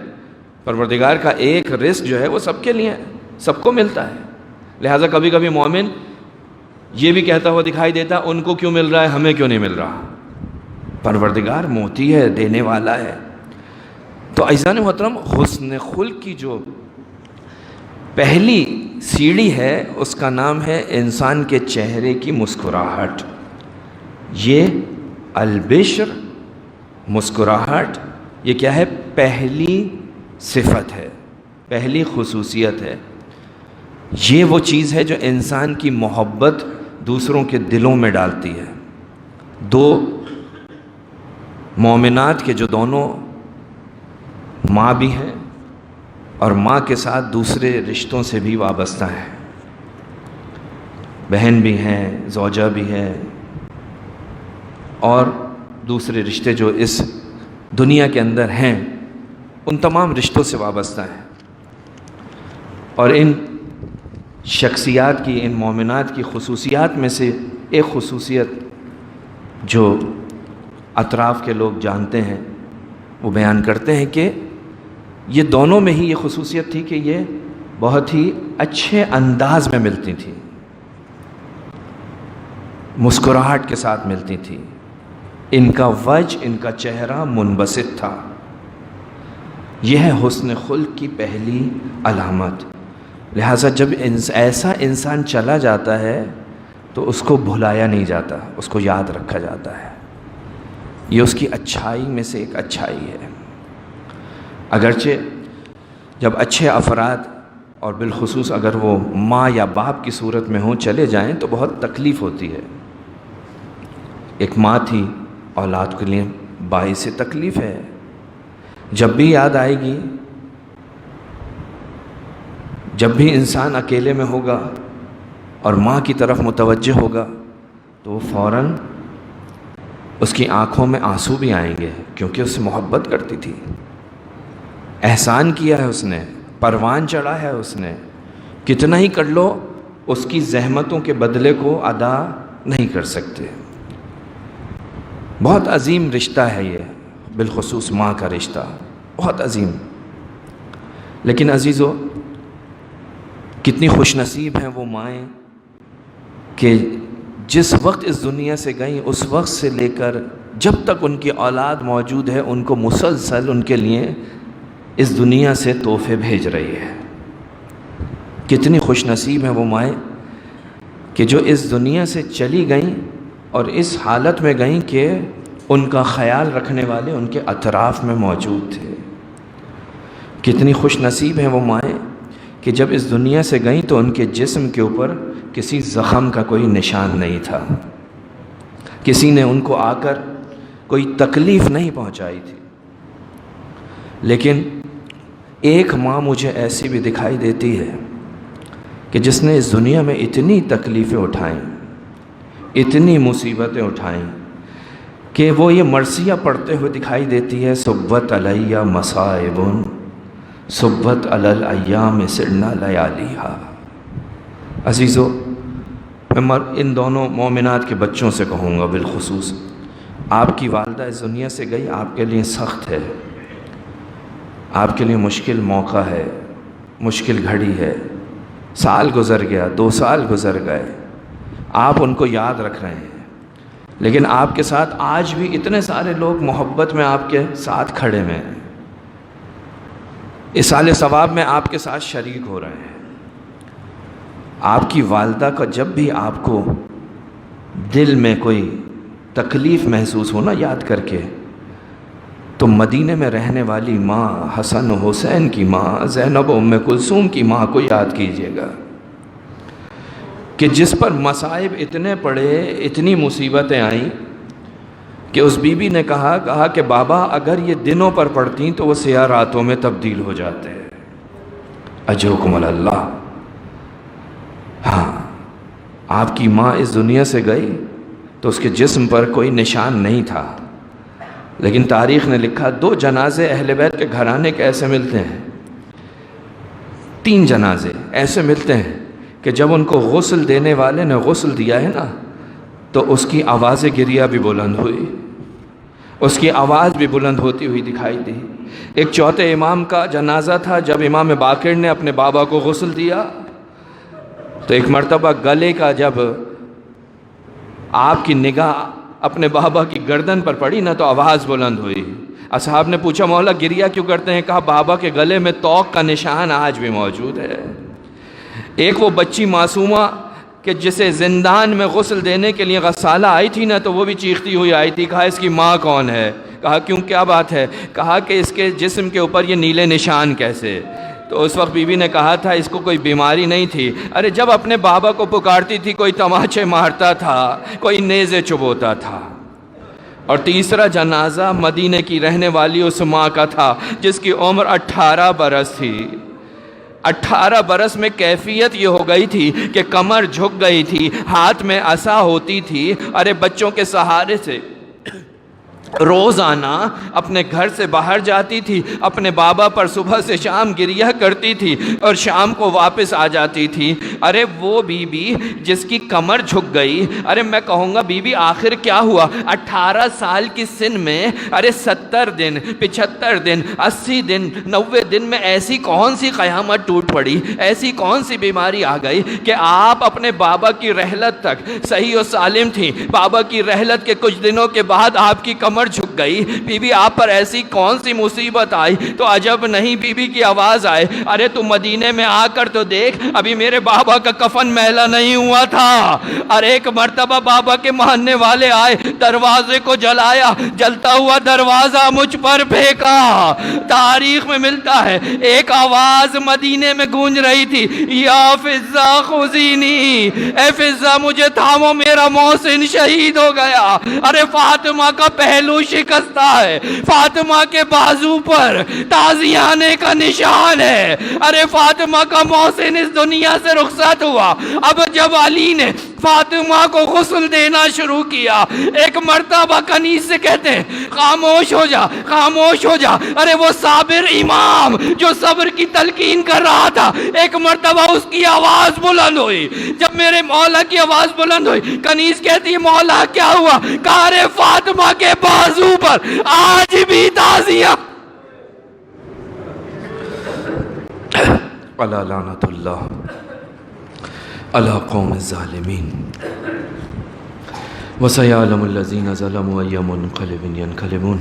پروردگار کا ایک رزق جو ہے وہ سب کے لیے ہے، سب کو ملتا ہے۔ لہٰذا کبھی کبھی مومن یہ بھی کہتا ہوا دکھائی دیتا ان کو کیوں مل رہا ہے ہمیں کیوں نہیں مل رہا، پروردگار موتی ہے، دینے والا ہے۔ تو عزیزان محترم، حسن خلق کی جو پہلی سیڑھی ہے اس کا نام ہے انسان کے چہرے کی مسکراہٹ۔ یہ البشر، مسکراہٹ، یہ کیا ہے؟ پہلی صفت ہے، پہلی خصوصیت ہے۔ یہ وہ چیز ہے جو انسان کی محبت دوسروں کے دلوں میں ڈالتی ہے۔ دو مومنات کے جو دونوں ماں بھی ہیں اور ماں کے ساتھ دوسرے رشتوں سے بھی وابستہ ہیں، بہن بھی ہیں، زوجہ بھی ہے، اور دوسرے رشتے جو اس دنیا کے اندر ہیں ان تمام رشتوں سے وابستہ ہیں۔ اور ان شخصیات کی، ان مومنات کی خصوصیات میں سے ایک خصوصیت جو اطراف کے لوگ جانتے ہیں وہ بیان کرتے ہیں کہ یہ دونوں میں ہی یہ خصوصیت تھی کہ یہ بہت ہی اچھے انداز میں ملتی تھی، مسکراہٹ کے ساتھ ملتی تھی، ان کا وجہ، ان کا چہرہ منبسط تھا۔ یہ ہے حسن خلق کی پہلی علامت۔ لہٰذا جب ایسا انسان چلا جاتا ہے تو اس کو بھلایا نہیں جاتا، اس کو یاد رکھا جاتا ہے۔ یہ اس کی اچھائی میں سے ایک اچھائی ہے۔ اگرچہ جب اچھے افراد، اور بالخصوص اگر وہ ماں یا باپ کی صورت میں ہوں، چلے جائیں تو بہت تکلیف ہوتی ہے۔ ایک ماں تھی، اولاد کے لیے باعث تکلیف ہے۔ جب بھی یاد آئے گی، جب بھی انسان اکیلے میں ہوگا اور ماں کی طرف متوجہ ہوگا تو وہ فوراً اس کی آنکھوں میں آنسو بھی آئیں گے، کیونکہ اس سے محبت کرتی تھی، احسان کیا ہے اس نے، پروان چڑھا ہے اس نے، کتنا ہی کر لو اس کی زحمتوں کے بدلے کو ادا نہیں کر سکتے۔ بہت عظیم رشتہ ہے یہ، بالخصوص ماں کا رشتہ بہت عظیم۔ لیکن عزیزو، کتنی خوش نصیب ہیں وہ مائیں کہ جس وقت اس دنیا سے گئیں اس وقت سے لے کر جب تک ان کی اولاد موجود ہے ان کو مسلسل ان کے لیے اس دنیا سے تحفے بھیج رہی ہے۔ کتنی خوش نصیب ہیں وہ مائیں کہ جو اس دنیا سے چلی گئیں اور اس حالت میں گئیں کہ ان کا خیال رکھنے والے ان کے اطراف میں موجود تھے۔ کتنی خوش نصیب ہیں وہ مائیں کہ جب اس دنیا سے گئیں تو ان کے جسم کے اوپر کسی زخم کا کوئی نشان نہیں تھا، کسی نے ان کو آ کر کوئی تکلیف نہیں پہنچائی تھی۔ لیکن ایک ماں مجھے ایسی بھی دکھائی دیتی ہے کہ جس نے اس دنیا میں اتنی تکلیفیں اٹھائیں، اتنی مصیبتیں اٹھائیں کہ وہ یہ مرثیہ پڑھتے ہوئے دکھائی دیتی ہے، صبت علیہ مصائب صبت علی الایام سرنا لیالیہا۔ عزیزو، میں ان دونوں مومنات کے بچوں سے کہوں گا، بالخصوص آپ کی والدہ اس دنیا سے گئی، آپ کے لیے سخت ہے، آپ کے لیے مشکل موقع ہے، مشکل گھڑی ہے، سال گزر گیا، 2 سال گزر گئے، آپ ان کو یاد رکھ رہے ہیں، لیکن آپ کے ساتھ آج بھی اتنے سارے لوگ محبت میں آپ کے ساتھ کھڑے ہوئے ہیں، اصال ثواب میں آپ کے ساتھ شریک ہو رہے ہیں۔ آپ کی والدہ کا جب بھی آپ کو دل میں کوئی تکلیف محسوس ہونا یاد کر کے، تو مدینے میں رہنے والی ماں حسن و حسین کی ماں زینب و ام کلثوم کی ماں کو یاد کیجیے گا کہ جس پر مصائب اتنے پڑے، اتنی مصیبتیں آئیں کہ اس بی بی نے کہا کہ بابا اگر یہ دنوں پر پڑھتیں تو وہ سیاہ راتوں میں تبدیل ہو جاتے۔ اجرکم اللہ۔ ہاں، آپ کی ماں اس دنیا سے گئی تو اس کے جسم پر کوئی نشان نہیں تھا، لیکن تاریخ نے لکھا 2 جنازے اہل بیت کے گھرانے کے ایسے ملتے ہیں، 3 جنازے ایسے ملتے ہیں کہ جب ان کو غسل دینے والے نے غسل دیا ہے نا تو اس کی آواز گریہ بھی بلند ہوئی، اس کی آواز بھی بلند ہوتی ہوئی دکھائی دی۔ ایک چوتھے امام کا جنازہ تھا، جب امام باقر نے اپنے بابا کو غسل دیا تو ایک مرتبہ گلے کا جب آپ کی نگاہ اپنے بابا کی گردن پر پڑی نا تو آواز بلند ہوئی۔ اصحاب نے پوچھا مولا گریہ کیوں کرتے ہیں؟ کہا بابا کے گلے میں توق کا نشان آج بھی موجود ہے۔ ایک وہ بچی معصومہ کہ جسے زندان میں غسل دینے کے لیے غسالہ آئی تھی نا تو وہ بھی چیختی ہوئی آئی تھی، کہا اس کی ماں کون ہے؟ کہا کیوں، کیا بات ہے؟ کہا کہ اس کے جسم کے اوپر یہ نیلے نشان کیسے؟ تو اس وقت بی بی نے کہا تھا اس کو کوئی بیماری نہیں تھی، ارے جب اپنے بابا کو پکارتی تھی کوئی تماچے مارتا تھا، کوئی نیزے چبوتا تھا۔ اور تیسرا جنازہ مدینے کی رہنے والی اس ماں کا تھا جس کی عمر 18 برس تھی۔ 18 برس میں کیفیت یہ ہو گئی تھی کہ کمر جھک گئی تھی، ہاتھ میں عصا ہوتی تھی، ارے بچوں کے سہارے سے روزانہ اپنے گھر سے باہر جاتی تھی، اپنے بابا پر صبح سے شام گریہ کرتی تھی اور شام کو واپس آ جاتی تھی۔ ارے وہ بی بی جس کی کمر جھک گئی، ارے میں کہوں گا بی بی آخر کیا ہوا؟ 18 سال کی سن میں ارے 70 دن 75 دن 80 دن 90 دن میں ایسی کون سی قیامت ٹوٹ پڑی، ایسی کون سی بیماری آ گئی کہ آپ اپنے بابا کی رحلت تک صحیح و سالم تھی، بابا کی رحلت کے کچھ دنوں کے بعد آپ کی کمر جھک گئی؟ بی بی آپ پر ایسی کون سی مصیبت آئی؟ تو عجب نہیں بی بی کی آواز آئے، ارے تو مدینے میں آ کر تو دیکھ، ابھی میرے بابا کا کفن میلا نہیں ہوا تھا۔ اور ایک مرتبہ بابا کے ماننے والے آئے، دروازے کو جلایا، جلتا ہوا دروازہ مجھ پر پھینکا۔ تاریخ میں ملتا ہے ایک آواز مدینے میں گونج رہی تھی، یا فضہ خذینی، اے فضہ مجھے تھامو، میرا محسن شہید ہو گیا۔ ارے فاطمہ کا پہلو شکستہ ہے، فاطمہ کے بازو پر تازیانے کا نشان ہے۔ ارے فاطمہ کا محسن اس دنیا سے رخصت ہوا۔ اب جب علی نے فاطمہ کو غسل دینا شروع کیا، ایک مرتبہ کنیز سے کہتے ہیں خاموش ہو جا، خاموش ہو جا۔ ارے وہ صابر امام جو صبر کی تلقین کر رہا تھا، ایک مرتبہ اس کی آواز بلند ہوئی۔ جب میرے مولا کی آواز بلند ہوئی، کنیز کہتی ہے مولا کیا ہوا؟ کہا ارے فاطمہ کے بازو پر آج بھی تازیہ۔ الا لعنت اللہ علی قوم الظالمین وسيعلم الذين ظلموا أي منقلب ينقلبون۔